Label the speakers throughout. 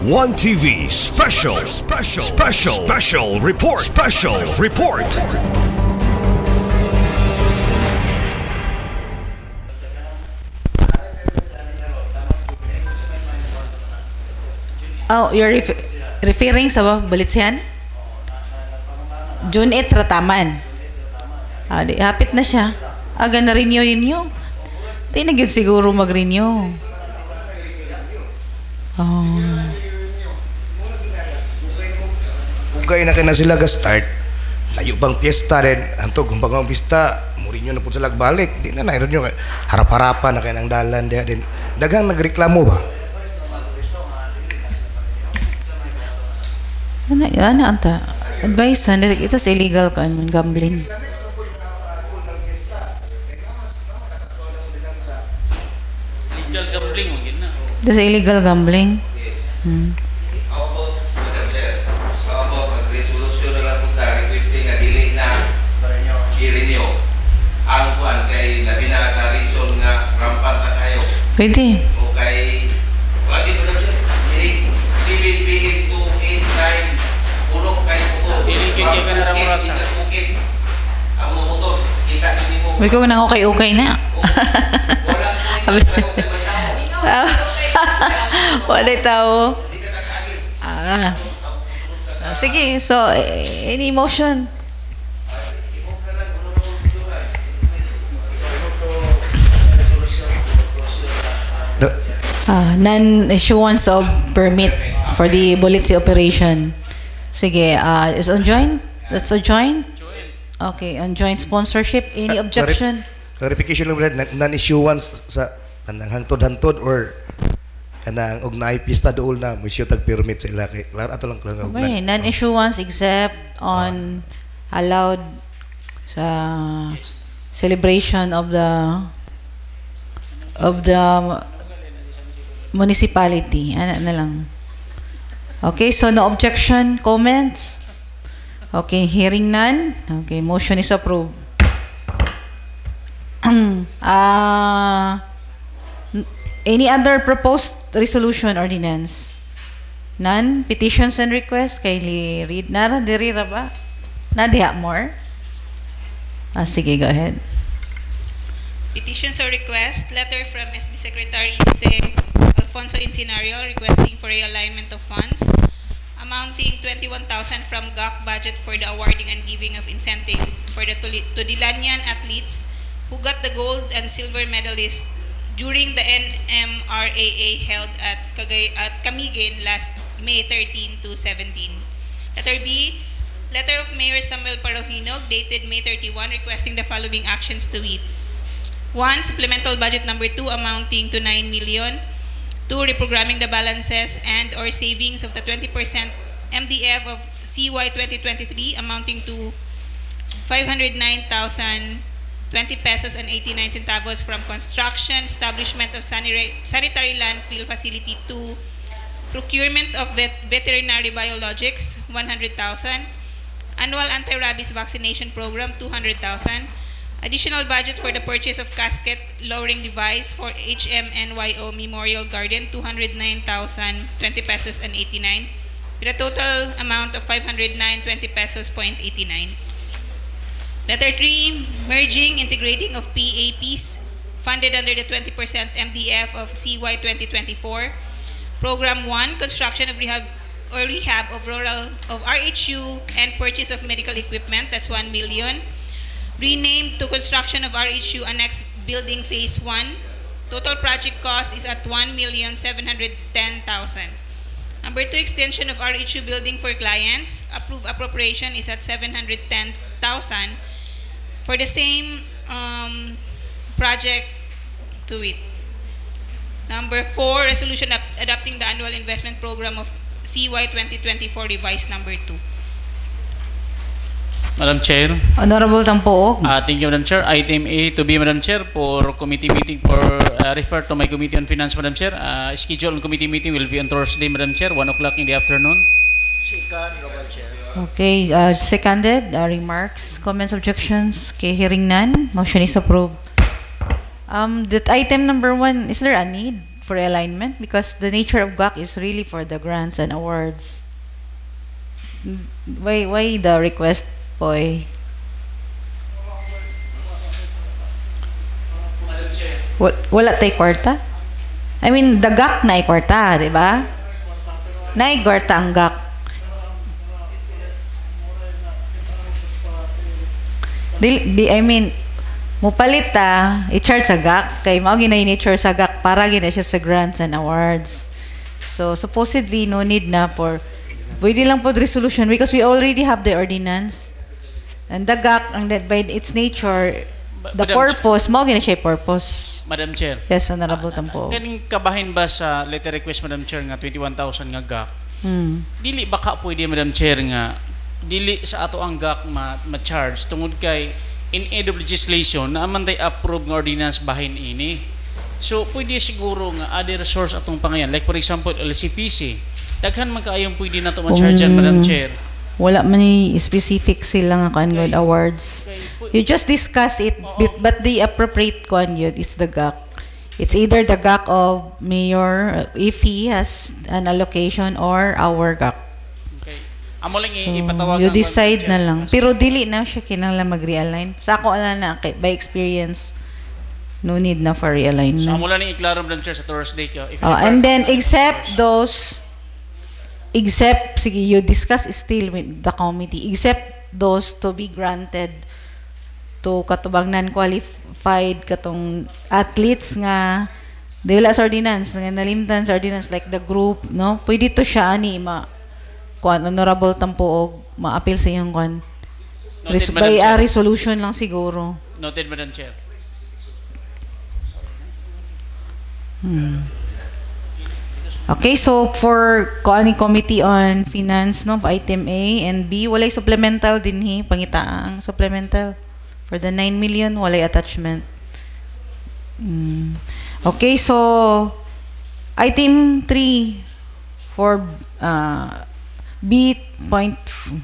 Speaker 1: One TV special report.
Speaker 2: Oh, you're referring sa Balitsihan? June 8, Rataman. Di, hapit na siya. Aga na renew. Tayo na siguro mag-renew. Oh.
Speaker 3: Ugay na kaya sila ga-start. Layo bang piyesta rin. Antog, gumpang pista, murin nyo na po sila balik. Di na nairon nyo. Harap-harapan na kaya ng dalan. Din. Dagang nagreklamo ba?
Speaker 2: Ano anta? Advice, ito is illegal gambling.
Speaker 4: Illegal gambling, magin na.
Speaker 2: This is illegal gambling.
Speaker 5: How about, Madam Chair, how about mag-resolution na lang po tayo requesting na dili na i-renew ang kuhan kay labi na sa reason nga rampant na kayo.
Speaker 2: Pwede.
Speaker 5: O kay, lagi Madam Chair, CBPA 289 ulok kay Puto.
Speaker 4: Diligid kayo ka na rin mura sa.
Speaker 5: Ang mga motor, kita din mo.
Speaker 2: May kung nang okay na.
Speaker 5: Wala po yung okay ba
Speaker 2: Wala tao. Sige, so any motion? Non-issuance of permit for the Bulitsi operation. Sige, is on joint? That's a joint? Okay, on joint sponsorship. Any objection?
Speaker 3: Clarification lang, non-issuance sa kanang hantod-hantod or kanang ugnay pista dool na musyo tag-permit sa ila kay klaro ato lang
Speaker 2: okay, non-issuance except on allowed sa celebration of the municipality. Ano na lang. Okay, so no objection, comments? Okay, hearing none. Okay, motion is approved. Any other proposed resolution ordinance? None? Petitions and requests? Kayli read. Nara, dirira ba? Nadia more? Sige, go ahead.
Speaker 6: Petitions or requests. Letter from SB Secretary Jose Alfonso Incinario requesting for realignment of funds amounting 21,000 from GAC budget for the awarding and giving of incentives for the Tudilanian athletes who got the gold and silver medalist during the NMRAA held at Camiguin last May 13 to 17. Letter B, letter of Mayor Samuel Parohinog dated May 31 requesting the following actions to wit. 1. Supplemental budget number 2 amounting to 9 million. 2. Reprogramming the balances and or savings of the 20% MDF of CY 2023 amounting to 509,020 pesos and 89 centavos from construction, establishment of sanitary landfill facility 2, procurement of veterinary biologics 100,000, annual anti-rabies vaccination program 200,000, additional budget for the purchase of casket lowering device for HMNYO Memorial Garden 209,020 pesos and 89, with a total amount of 509.20 pesos point 89. Letter 3, merging, integrating of PAPs funded under the 20% MDF of CY 2024. Program 1, construction of rehab of RHU and purchase of medical equipment, that's 1 million. Renamed to construction of RHU Annex Building Phase 1. Total project cost is at 1,710,000. Number 2, extension of RHU building for clients. Approved appropriation is at 710,000 for the same project to it. Number 4, resolution adopting the annual investment program of CY 2024 revised number 2.
Speaker 4: Madam Chair.
Speaker 2: Honorable Tampoog.
Speaker 4: Thank you, Madam Chair. Item A to be, Madam Chair, for committee meeting for refer to my Committee on Finance, Madam Chair. Schedule on committee meeting will be on Thursday, Madam Chair, 1 o'clock in the afternoon.
Speaker 7: Second, Madam Chair.
Speaker 2: Okay, seconded. Remarks, comments, objections? Okay, hearing none. Motion is approved. That item number 1, is there a need for alignment because the nature of GAC is really for the grants and awards. Why the request, Boy? Wala tay kwarta? I mean, the GAC na kwarta, di ba? Na kwarta ang GAC. I mean, mupalit i-charge sa GAC kay mao ginay nature sa GAC para gina siya sa grants and awards. So supposedly no need na for pwede lang po resolution because we already have the ordinance. And the GAC ang that by its nature the purpose mao gina siya purpose.
Speaker 4: Madam Chair.
Speaker 2: Yes, Honorable Tampo.
Speaker 4: Kaning kabahin ba sa letter request, Madam Chair, nga 21,000 nga GAC? Dili baka pwede, Madam Chair, nga dili sa ato ang GAC ma-charge tungod kay in aid of legislation na man tay approve ng ordinance bahin ini. So pwede siguro nga other resource atong pangayan, like for example LCPC, daghan man kaayong pwede na to ma-charge yan, Madam Chair.
Speaker 2: Wala man ni specific sila nga kan awards. You just discuss it, but the appropriate kon yun is the GAC. It's either the GAC of mayor if he has an allocation or our GAC.
Speaker 4: Okay. Amo lang
Speaker 2: So,
Speaker 4: ipatawag
Speaker 2: you decide na lang. Pero dili na siya kinahanglan mag-realign. Sa ako na by experience, no need na for realignment.
Speaker 4: So amo lang iklaro, Madam Chair, sa Thursday ka.
Speaker 2: And then except sige, you discuss still with the committee, except those to be granted to katubang non-qualified katong athletes nga dila sa ordinance nga nalimtan sa ordinance like the group, no, pwede to siya ani kuan Honorable Tampo og ma-appeal sa iyong kuan by a resolution lang siguro.
Speaker 4: Noted, Madam Chair.
Speaker 2: Okay, so for Committee on Finance, no, item A and B, walay supplemental din pangitaang supplemental for the 9 million, walay attachment. Okay, so item 3 for B.4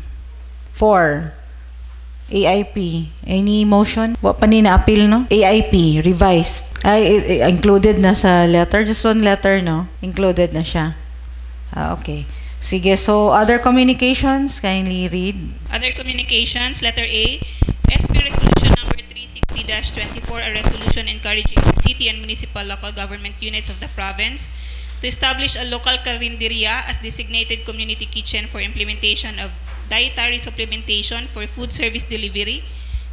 Speaker 2: AIP. Any motion? Wa pa ni na-appeal, no? AIP, revised. Ay, included na sa letter. Just one letter, no? Included na siya. Okay. Sige, so other communications, kindly read.
Speaker 6: Other communications, letter A, SB Resolution number 360-24, a resolution encouraging the city and municipal local government units of the province to establish a local karinderya as designated community kitchen for implementation of dietary supplementation for food service delivery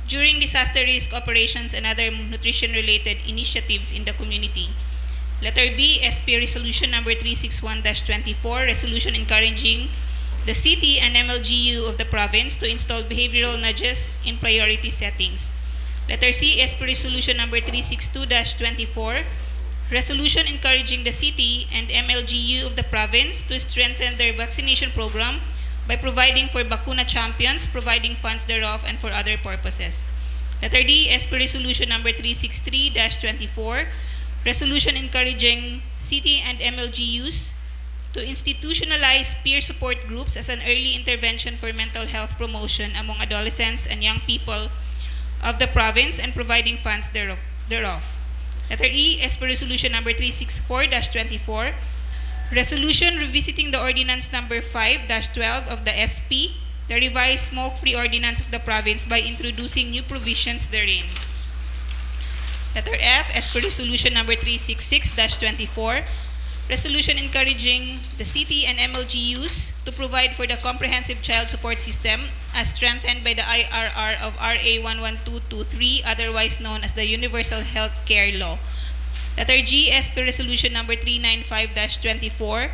Speaker 6: during disaster risk operations and other nutrition-related initiatives in the community. Letter B, SP Resolution number 361-24, resolution encouraging the city and MLGU of the province to install behavioral nudges in priority settings. Letter C, SP Resolution number 362-24, resolution encouraging the city and MLGU of the province to strengthen their vaccination program by providing for Bakuna champions, providing funds thereof, and for other purposes. Letter D, SP Resolution number 363-24, resolution encouraging city and MLGUs to institutionalize peer support groups as an early intervention for mental health promotion among adolescents and young people of the province and providing funds thereof. Letter E, SP Resolution number 364-24, resolution revisiting the Ordinance number 5-12 of the SP, the revised smoke-free ordinance of the province by introducing new provisions therein. Letter F, SP Resolution number 366-24, resolution encouraging the city and MLGUs to provide for the comprehensive child support system as strengthened by the IRR of RA 11223, otherwise known as the Universal Health Care Law. Letter G, SP Resolution number 395-24,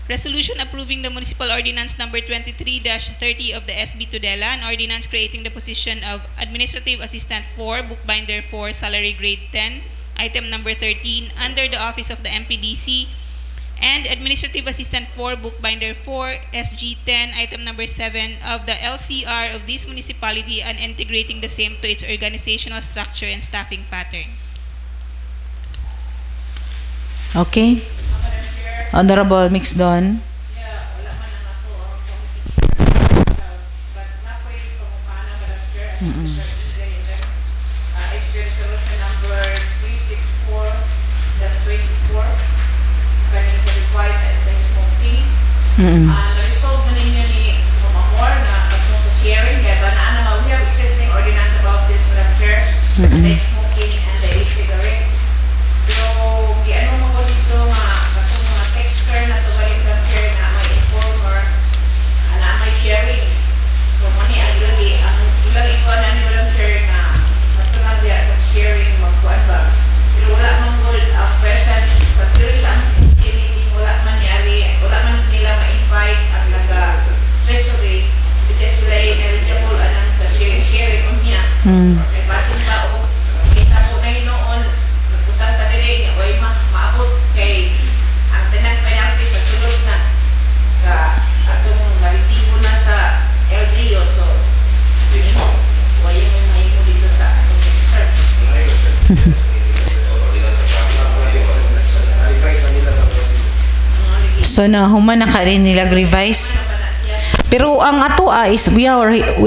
Speaker 6: resolution approving the Municipal Ordinance number 23-30 of the SB Tudela, an ordinance creating the position of Administrative Assistant 4, Bookbinder 4, Salary Grade 10, item number 13, under the Office of the MPDC, and Administrative Assistant 4, Bookbinder 4, SG 10, item number 7 of the LCR of this municipality and integrating the same to its organizational structure and staffing pattern.
Speaker 2: Okay. Honorable Mixdon. Na-resolve na ninyo ni Mamamor na patungkol sa sharing, kaya ba na we have existing ordinance about this, Madam Chair, the smoking and the e-cigarettes. Pero, ano mo ko dito nga, katong mga texter na to galing Madam Chair nga may informer, na may sharing. So, mani ang ilang ikaw na ni Madam Chair nga, patungkol diya sa sharing, magkuhan ba? Pero wala mang good ang present sa theory lang, wala man nila ma-invite ang nag-treasury which is sila eligible anang sa sharing on niya. Kaya basin ba o kita po na noon nagputang ka nila niya o maabot kay ang tinang penalty sa sulod na sa atong naresibo na sa LGU. So yun mo huwag yung mahimo dito sa atong extern. So na human na ka rin nila revise. Pero ang ato is we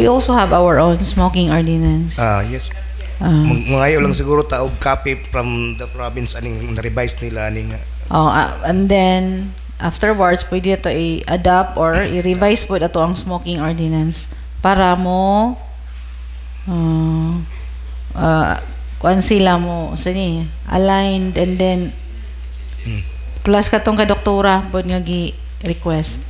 Speaker 2: also have our own smoking ordinance.
Speaker 3: Yes. Mga lang siguro taog copy from the province aning na-revise nila aning.
Speaker 2: And then afterwards pwede ito i-adapt or i-revise po ito ang smoking ordinance para mo kuan sila mo aligned and then plus katong ka doktora pod nga gi-request.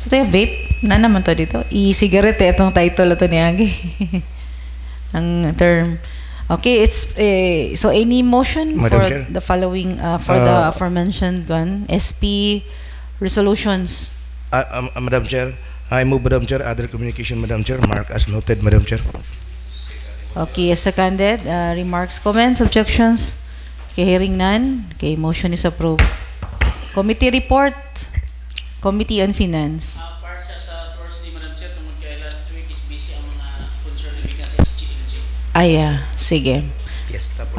Speaker 2: So tayo vape na naman to dito. E-cigarette itong title ito niya gi. Ang term. Okay, it's so any motion
Speaker 3: Madam
Speaker 2: for
Speaker 3: Chair?
Speaker 2: the following for the aforementioned one SP resolutions.
Speaker 3: Madam Chair, I move, Madam Chair, other communication, Madam Chair, mark as noted, Madam Chair.
Speaker 2: Okay, seconded. Remarks, comments, objections? Okay, hearing none. Okay, motion is approved. Committee report. Committee on Finance.
Speaker 4: Para sa first day, Madam Chair, tungkol kay last week is busy ang mga concerned living sa HGLG.
Speaker 2: Sige.
Speaker 3: Yes, tapo.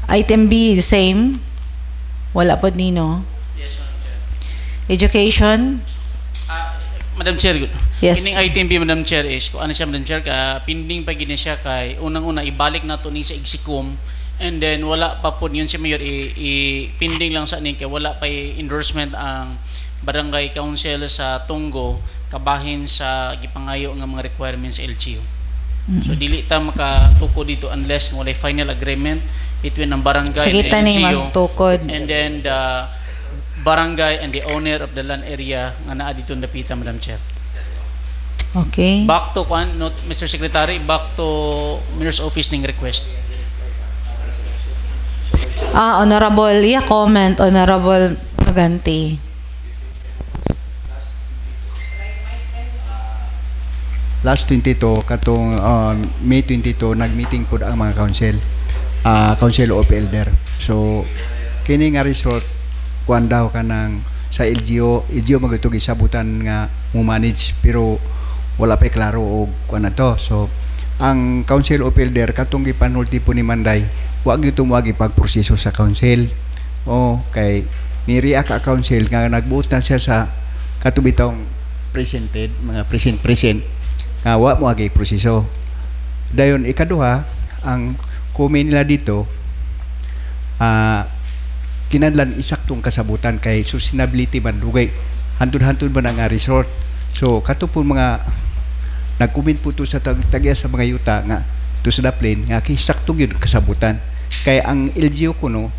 Speaker 2: Item B, same. Wala po nino.
Speaker 4: Yes, Madam Chair.
Speaker 2: Education.
Speaker 4: Madam Chair,
Speaker 2: Yes.
Speaker 4: Kining item B, Madam Chair, is kung ano siya, Madam Chair, pending pa gina siya kay unang-una ibalik na to ni sa Exicom and then wala pa po yun si Mayor pending lang sa ni kay wala pa endorsement ang Barangay Council sa Tunggo kabahin sa gipangayo nga mga requirements sa LGU. So dili ta makatuko dito unless wala final agreement between ang barangay
Speaker 2: Sige,
Speaker 4: and
Speaker 2: ni
Speaker 4: LGU
Speaker 2: magtukod.
Speaker 4: and then the barangay and the owner of the land area nga naa dito napita, Madam Chair.
Speaker 2: Okay.
Speaker 4: Back to Mr. Secretary, back to Mayor's Office ning request.
Speaker 2: Honorable, comment, Honorable Maganti.
Speaker 8: Last 22 katong May 22 nagmeeting pud ang mga council of elder. So kini nga resort kuan daw kanang sa LGU magtugi sabutan nga mo manage pero wala pa klaro og kuan na to. So ang council of elder katong gipanulti po ni Manday wag gyud tumwagi pagproseso sa council. Kay niriya ka council nga nagbutan siya sa katubitong presented mga present wa mo agi proseso. Dayon ikaduha ang comment nila dito kinahanglan isaktong kasabutan kay sustainability man dugay hantud-hantud man ang resort. So katupon mga nag-comment po to sa tagya sa mga yuta nga to sa daplin nga kisaktong yun kasabutan kay ang LGU kuno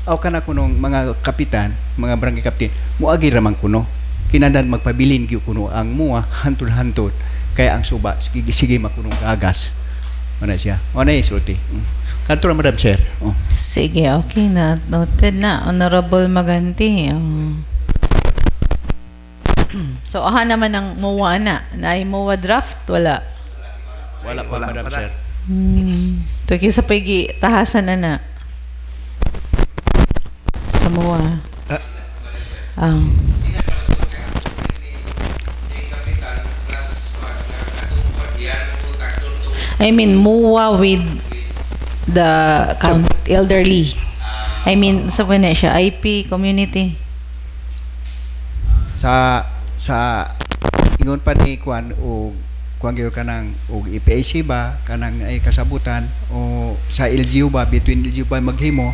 Speaker 8: aw kana kunong mga kapitan mga barangay captain moagi ramang kuno kinahanglan magpabilin gyud kuno ang mua hantud-hantud kay ang suba sige makunong kagas mana siya ana isulti kanto ra, Madam Chair.
Speaker 2: Sige, okay na. Noted na. Honorable Maganti. So, naman ang MOA na. Ay MOA draft? Wala.
Speaker 8: Wala pa, Madam Chair.
Speaker 2: So, kisa pagi tahasan na. Sa MOA. I mean, MOA with the elderly. I mean, sa pwede siya, IP, community.
Speaker 8: Sa ingon pa ni Kwan o Kwan gyud kanang o IPAC ba kanang ay kasabutan o sa LGU ba between LGU ba maghimo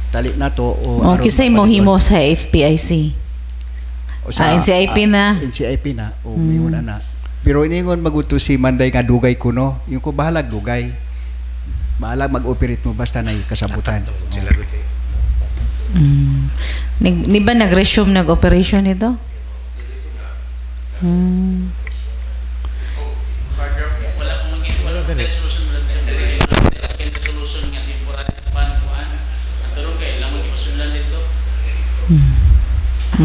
Speaker 8: tali nato o
Speaker 2: kisay mo himo sa FPIC. NCIP na.
Speaker 8: NCIP na. O, mingon na. Pero iningon maguto si Manday nga dugay kuno. Yung ko bahalag dugay. Bahalag mag-operate mo basta na kasabutan.
Speaker 3: Sila gud kay.
Speaker 2: Ni ba nag-resume nag-operation ito?
Speaker 4: Wala pong maging resolution mo lang siya. Second resolution nga temporary pan. Ang tulong kay lang magipasulan dito.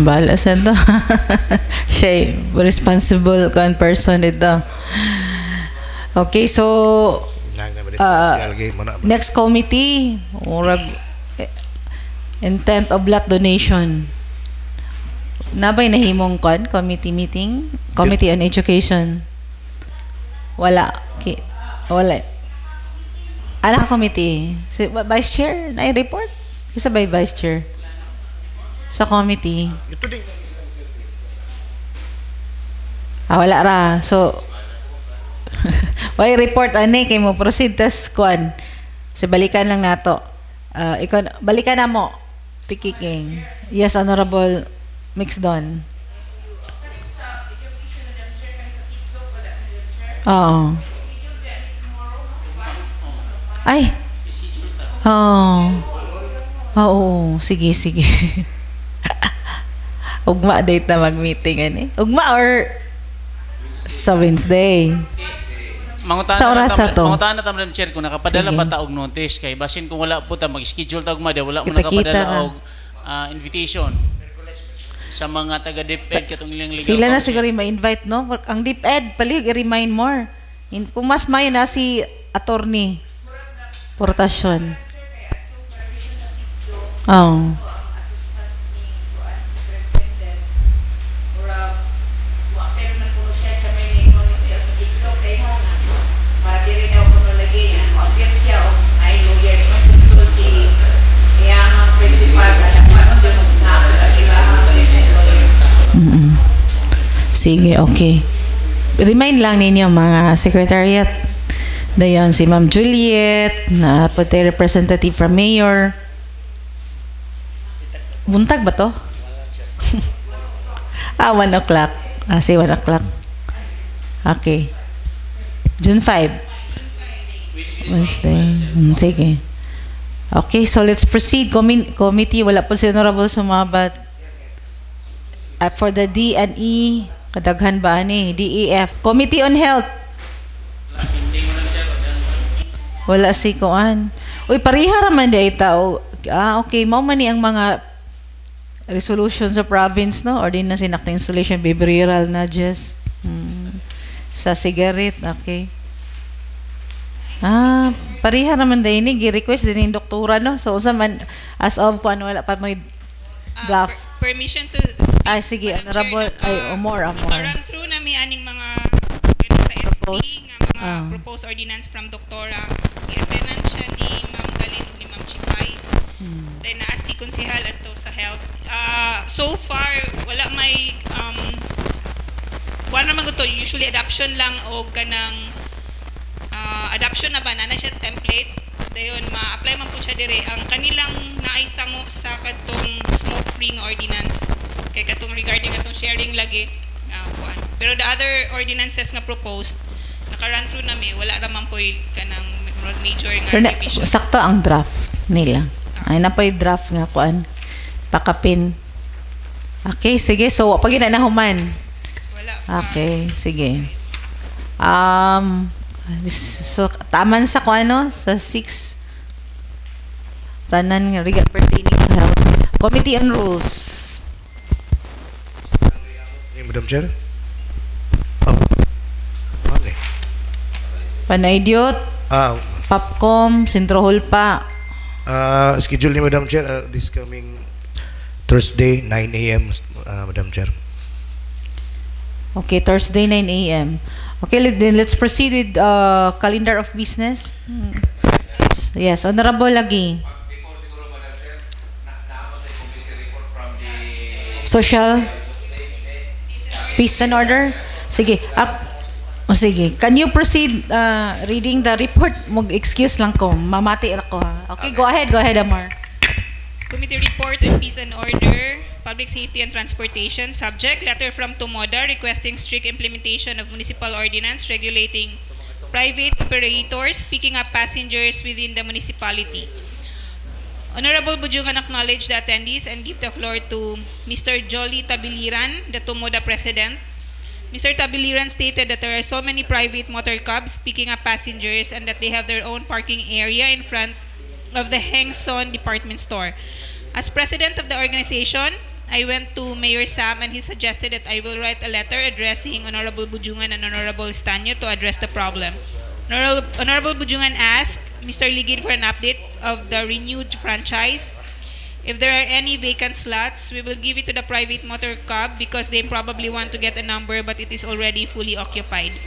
Speaker 2: Bala sa to. Siya responsible person ito. Okay, so next committee, intent of blood donation. Nabay nahimong committee meeting? Committee on Education. Wala. Wala. Anak committee. Si Vice Chair, na-report? Isa ba yung Vice Chair? Sa committee.
Speaker 3: Ito din.
Speaker 2: Wala ra. So, why report ani kay mo proceed tas kuan. So balikan lang nato. Balikan na mo. Tikiking. Yes, Honorable Mixdon. Oo. Ay. Oo. Sige. Ugma date na mag-meeting ani. Ugma or sa Wednesday.
Speaker 4: Mangutaan na Madam Chair kung nakapadala pa ta og notice kay basin kung wala po ta mag-schedule ta ugma wala mo nakapadala og invitation sa mga taga DepEd katong ilang legal.
Speaker 2: Sila na siguro ma-invite no. Ang DepEd palig i-remind more. Kung mas mayo na si attorney Portasyon. Sige, okay. Remind lang ninyo mga secretariat. Dayon si Ma'am Juliet, na pati representative from Mayor. Buntag ba to? 1 o'clock. Say 1 o'clock. Okay. June 5. Wednesday. Sige. Okay, so let's proceed. Committee, wala po si Honorable sumabat. For the D&E, kadaghan ba ni DEF? Committee on Health. Wala si Kuan. Uy, pariha raman di tao. Okay. Mao man ni ang mga resolution sa province, no? Ordinance enacting installation behavioral nudges. Sa cigarette, okay. Pariha raman di ni gi-request din ng doktora, no? So usa man as of kuan wala pa may draft.
Speaker 6: Permission to speak.
Speaker 2: Ay, sige, Honorable, more.
Speaker 6: Run through na mi aning mga sa SP nga mga proposed ordinance from Doktora. I-attendan siya ni Ma'am Galin ug ni Ma'am Chipay. Then naa si konsehal ato sa health. So far wala may kuan naman ko to, usually adoption lang o kanang adoption na ba na siya template. Dayon ma-apply man po siya dire ang kanilang naisango sa katong smoke-free nga ordinance kay katong regarding atong sharing lagi kuan. Pero the other ordinances nga proposed naka-run through nami wala ra man poy kanang major nga revisions.
Speaker 2: Sakto ang draft nila. Ay na poy draft nga kuan pakapin. Okay, sige. So pag ina na human.
Speaker 6: Wala.
Speaker 2: Okay, sige. So taman sa kuano sa 6 tanan nga regard pertaining to health. Committee on Rules.
Speaker 3: Madam Chair.
Speaker 2: Panaydiot. Popcom, Sentro Hulpa.
Speaker 3: Schedule ni Madam Chair this coming Thursday 9 a.m. Madam Chair.
Speaker 2: Okay, Thursday 9 a.m. Okay, then let's proceed with calendar of business. Yes, Honorable lagi.
Speaker 5: Before siguro, Madam Chair, naabot ay committee report from the
Speaker 2: Social Peace and Order. Sige. Sige. Can you proceed reading the report? Mag-excuse lang ko. Mamati ako ha. Okay, go ahead, Amar.
Speaker 6: Committee report on peace and order Public Safety and Transportation. Subject, letter from Tumoda requesting strict implementation of municipal ordinance regulating private operators picking up passengers within the municipality. Honorable Bujungan acknowledge the attendees and give the floor to Mr. Jolly Tabiliran, the Tumoda President. Mr. Tabiliran stated that there are so many private motor cabs picking up passengers and that they have their own parking area in front of the Heng Son department store. As president of the organization, I went to Mayor Sam and he suggested that I will write a letter addressing Honorable Bujungan and Honorable Estanio to address the problem. Honorable Bujungan asked Mr. Ligid for an update of the renewed franchise. If there are any vacant slots, we will give it to the private motor cab because they probably want to get a number but it is already fully occupied.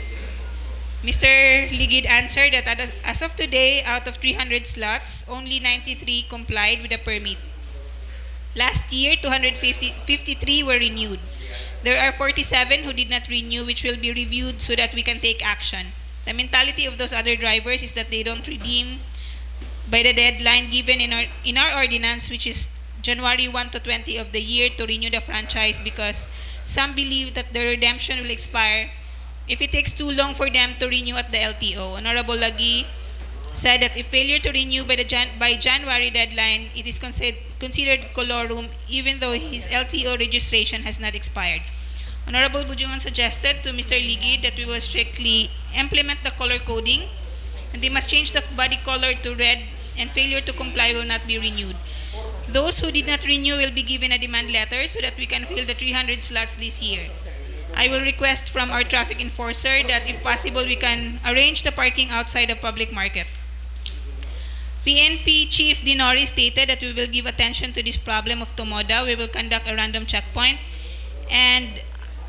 Speaker 6: Mr. Ligid answered that as of today, out of 300 slots, only 93 complied with the permit. Last year, 253 were renewed. There are 47 who did not renew, which will be reviewed so that we can take action. The mentality of those other drivers is that they don't redeem by the deadline given in our ordinance, which is January 1 to 20 of the year to renew the franchise because some believe that the redemption will expire if it takes too long for them to renew at the LTO. Honorable Lagi said that if failure to renew by January deadline, it is considered colorum even though his LTO registration has not expired. Honorable Bujungan suggested to Mr. Ligid that we will strictly implement the color coding and they must change the body color to red and failure to comply will not be renewed. Those who did not renew will be given a demand letter so that we can fill the 300 slots this year. I will request from our traffic enforcer that if possible we can arrange the parking outside the public market. PNP Chief Dinori stated that we will give attention to this problem of Tumoda. We will conduct a random checkpoint and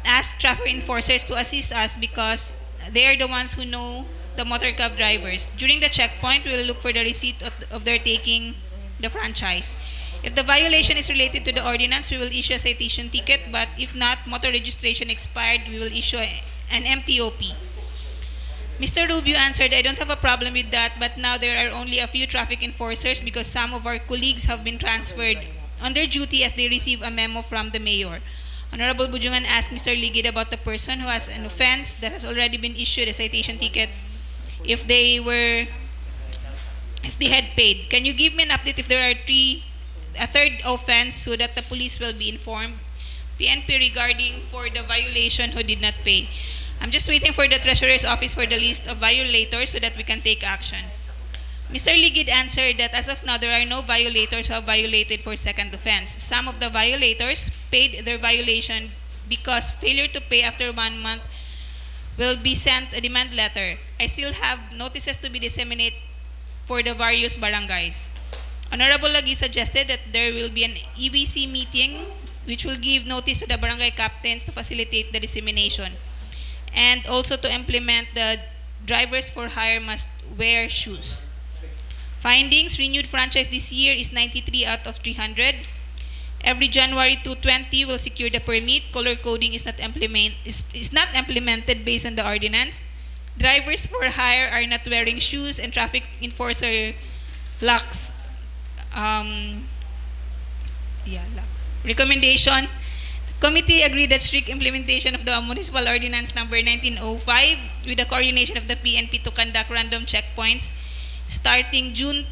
Speaker 6: ask traffic enforcers to assist us because they are the ones who know the motor cab drivers. During the checkpoint, we will look for the receipt of their taking the franchise. If the violation is related to the ordinance, we will issue a citation ticket, but if not, motor registration expired, we will issue an MTOP. Mr. Rubio answered, I don't have a problem with that, but now there are only a few traffic enforcers because some of our colleagues have been transferred on their duty as they receive a memo from the mayor. Honorable Bujungan asked Mr. Ligid about the person who has an offense that has already been issued a citation ticket if they had paid. Can you give me an update if there are a third offense so that the police will be informed? PNP regarding for the violation who did not pay. I'm just waiting for the Treasurer's Office for the list of violators so that we can take action. Mr. Ligid answered that as of now, there are no violators who have violated for second offense. Some of the violators paid their violation because failure to pay after 1 month will be sent a demand letter. I still have notices to be disseminated for the various barangays. Honorable Lagi suggested that there will be an EBC meeting which will give notice to the barangay captains to facilitate the dissemination and also to implement the drivers for hire must wear shoes. Findings, renewed franchise this year is 93 out of 300. Every January 220 will secure the permit. Color coding is not implemented based on the ordinance. Drivers for hire are not wearing shoes and traffic enforcer lacks recommendation. The committee agreed that strict implementation of the Municipal Ordinance number 1905 with the coordination of the PNP to conduct random checkpoints starting June,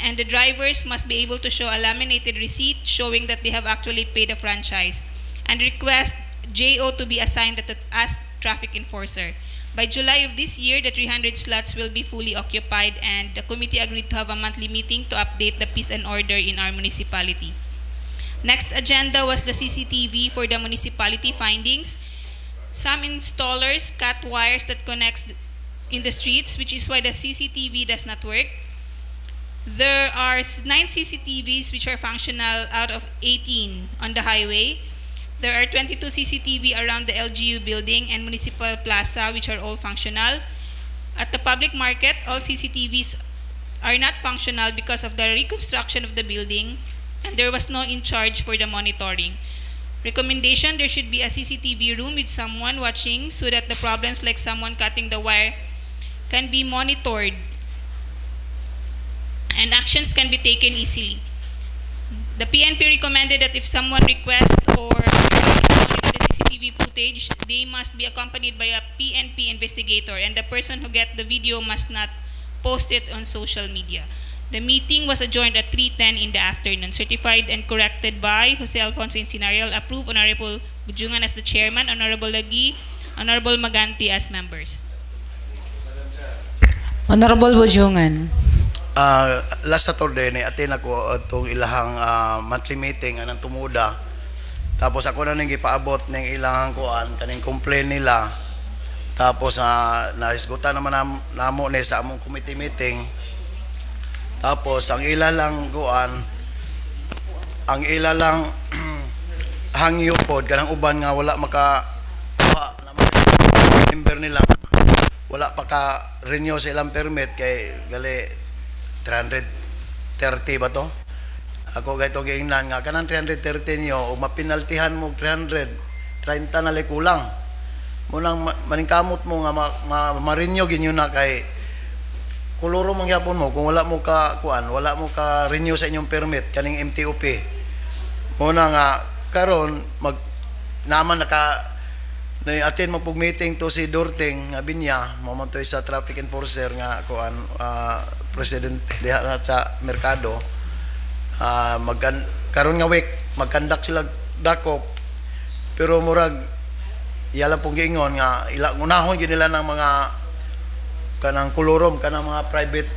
Speaker 6: and the drivers must be able to show a laminated receipt showing that they have actually paid the franchise and request JO to be assigned as traffic enforcer. By July of this year, the 300 slots will be fully occupied and the committee agreed to have a monthly meeting to update the peace and order in our municipality. Next agenda was the CCTV for the municipality findings. Some installers cut wires that connects in the streets, which is why the CCTV does not work. There are 9 CCTVs which are functional out of 18 on the highway. There are 22 CCTV around the LGU building and Municipal Plaza which are all functional. At the public market, all CCTVs are not functional because of the reconstruction of the building and there was no in charge for the monitoring. Recommendation, there should be a CCTV room with someone watching so that the problems like someone cutting the wire can be monitored and actions can be taken easily. The PNP recommended that if someone requests or requests monitoring the CCTV footage, they must be accompanied by a PNP investigator, and the person who get the video must not post it on social media. The meeting was adjourned at 3:10 in the afternoon. Certified and corrected by Jose Alfonso Incinarial. Approved, Honorable Bujungan as the chairman, Honorable Lagi, Honorable Maganti as members.
Speaker 2: Honorable Bujungan.
Speaker 7: Last Saturday ni attend ako itong ilahang monthly meeting anang tumuda. Tapos ako na ning gipaabot ning ilahang kuan kaning complain nila. Tapos naisgutan naman namo ni sa among committee meeting. Tapos ang ila lang kuan ang ila lang hangyo pod kanang uban nga wala maka kuha na member nila. Wala pa ka renew sa ilang permit kay gali 330 ba to? Ako gayto giingnan nga kanang 330 niyo o mapinaltihan mo 330 na lay kulang. Munang maningkamot mo nga ma-renew ginyo na kay kuluro mangyapon mo kung wala mo ka kuan, wala mo ka renew sa inyong permit kaning MTOP. Muna nga karon naman attend mo pug meeting to si Dorting nga binya mo man to sa traffic enforcer nga kuan presidente diha sa merkado karon nga week magkandak sila dakop pero murag iyalang pong giingon nga unahon gyud nila ng mga kanang kolorom kanang mga private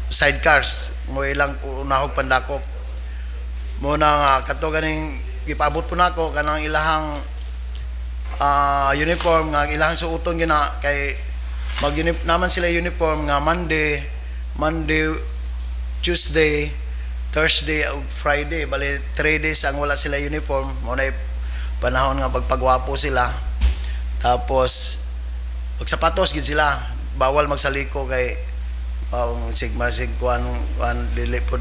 Speaker 7: sidecars mo ilang unahog pandakop mo na kato ganing gipabot po nako kanang ilahang uniform nga ilahang suoton gina kay naman sila uniform nga Monday, Tuesday, Thursday ug Friday bali 3 days ang wala sila uniform mo na panahon nga pagpagwapo sila. Tapos magsapatos gid sila bawal magsaliko kay kuan dili pod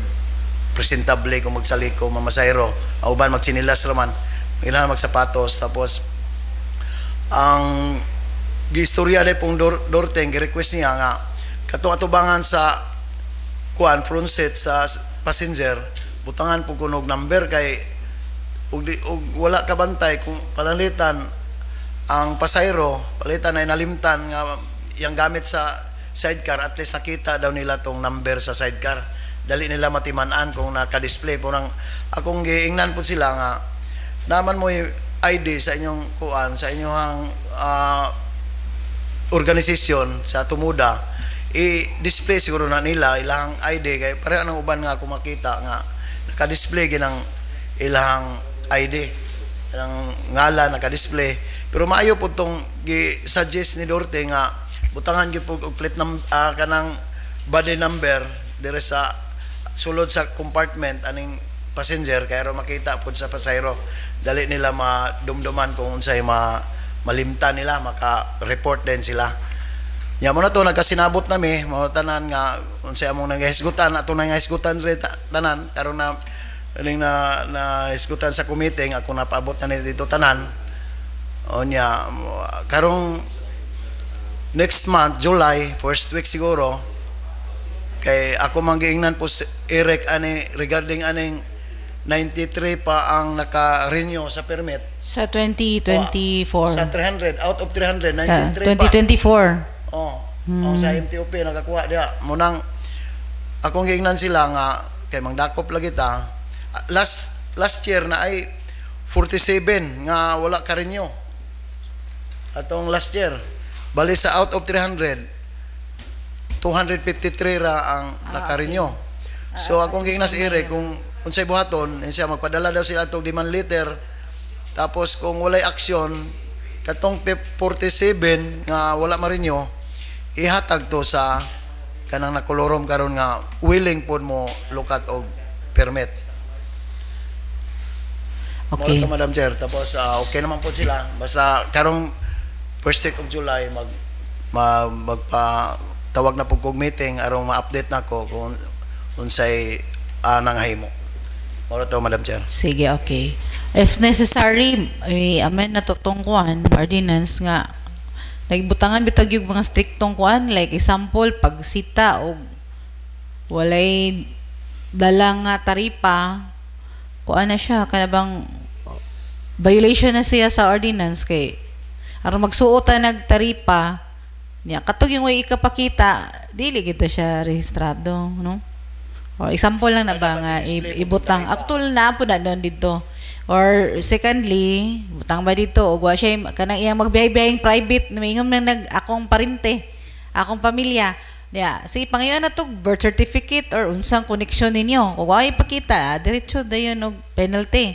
Speaker 7: presentable kung magsaliko mamasayro uban magtsinilas raman ilan magsapatos. Tapos ang gistorya de pong Dorteng request niya nga katong atubangan sa kuan front seat sa passenger butangan po kunog number kay ug wala ka bantay kung palalitan ang pasayro palitan ay nalimtan nga yang gamit sa sidecar at least nakita daw nila tong number sa sidecar dali nila matiman-an kung naka-display po nang akong giingnan po sila nga naman mo ID sa inyong kuan sa inyong organisasyon sa tumuda i-display siguro na nila ilang ID kay pareho nang uban nga ako makita nga naka-display ginang ilang ID ang ngalan naka-display pero maayo po tong gi-suggest ni Dorte nga butangan gyud po og plate kanang body number dire sa sulod sa compartment aning passenger kay ro makita pud sa pasayro dali nila madumduman kung unsay malimtan nila maka-report din sila. Nya mo na to nagkasinabot nami mo tanan nga unsay among nagahisgutan ato nagahisgutan re tanan karon na hisgutan sa committee ako napaabot na dito tanan. O nya karong next month July first week siguro kay ako manggiingnan po si Eric ani regarding aning 93 pa ang naka-renew sa permit
Speaker 2: Sa 2024.
Speaker 7: sa 300 out of 300 93
Speaker 2: 2024.
Speaker 7: pa sa MTOP nakakuha dia munang akong giingnan sila nga kay mangdakop lagi ta last year na ay 47 nga wala ka renew atong last year bali sa out of 300 253 ra ang naka-renew. So akong giingnan si Eric kung unsay buhaton siya magpadala daw sila og demand letter tapos kung walay aksyon katong 47 nga wala ma-renew ihatag to sa kanang nakolorom karon nga willing pod mo lukat og permit.
Speaker 2: Okay.
Speaker 7: Mo Madam Chair tapos okay naman po sila basta karong first week of July magpa-tawag na po kog meeting aron ma-update nako kung unsay nanghimo. Ora to Madam Chair.
Speaker 2: Sige, okay. If necessary, amen na totong kuan, ordinance nga nagbutangan bitag yung mga striktong kuan like example pagsita o walay dalang nga taripa kuan na siya kanabang violation na siya sa ordinance kay aron magsuota nagtaripa niya katog yung way ikapakita dili gid siya rehistrado no o example lang na ba nga ibutang actual na po na doon dito or secondly butang ba dito og wa siya kanang iyang magbiyay-biyaying private maingom nang akong parente akong pamilya yeah, sige pangayon na to birth certificate or unsang connection ninyo. Kung wala ipakita, diretso dayon og penalty.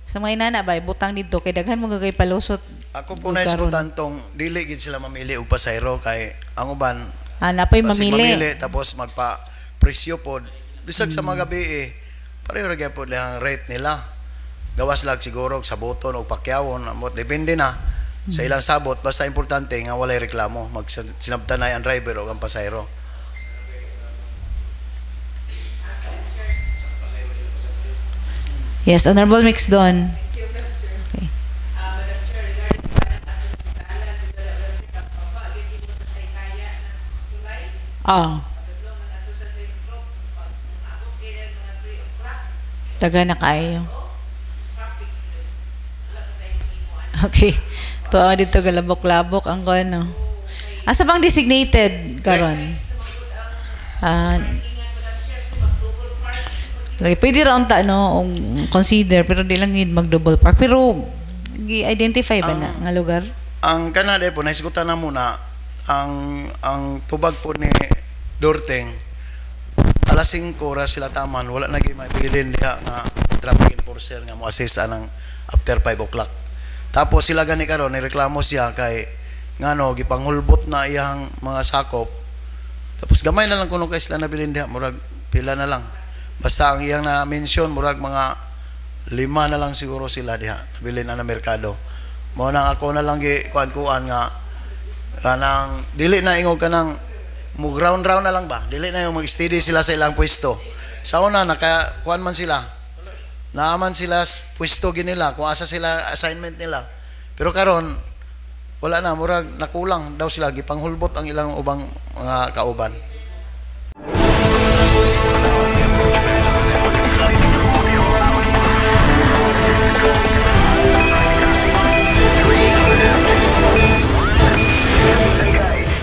Speaker 2: Sa mga inana ba butang dito kay daghan mo gagay palusot.
Speaker 7: Ako po naisgutan tong dili gid sila mamili og pasayro kay ang uban
Speaker 2: napay mamili.
Speaker 7: Tapos magpa presyo pod bisag sa mga gabi pareho ra gyud pod ang rate nila. Gawas lag siguro sa boton o pakyawon depende na sa ilang sabot basta importante nga walay reklamo magsinabtanay ang driver o ang pasayro.
Speaker 2: Yes, Honorable Mixdon. Okay. Taga na kayo. Okay. Tuwa dito galabok-labok ang ano. Asa bang designated karon? Lagi pwede ra unta no consider pero di lang gid mag double park pero gi-identify ba na nga lugar?
Speaker 7: Ang Canada po naisgutan na muna ang tubag po ni Dorteng alas 5 oras sila taman wala na gyud mabilin diha nga traffic enforcer nga mo assist anang after 5 o'clock. Tapos sila gani karon nireklamo siya kay ngano gipanghulbot na iyang mga sakop. Tapos gamay na lang kuno kay sila nabilin diha murag pila na lang. Basta ang iyang na mention murag mga 5 na lang siguro sila diha nabilin na merkado. Mo nang ako na lang gi kuan nga kanang dili na ingog kanang mo ground round na lang ba? Dili na yung mag-steady sila sa ilang pwesto. Sa una naka kuan man sila. Naaman sila pwesto ginila kung asa sila assignment nila pero karon wala na murag nakulang daw sila gipanghulbot ang ilang ubang mga kauban.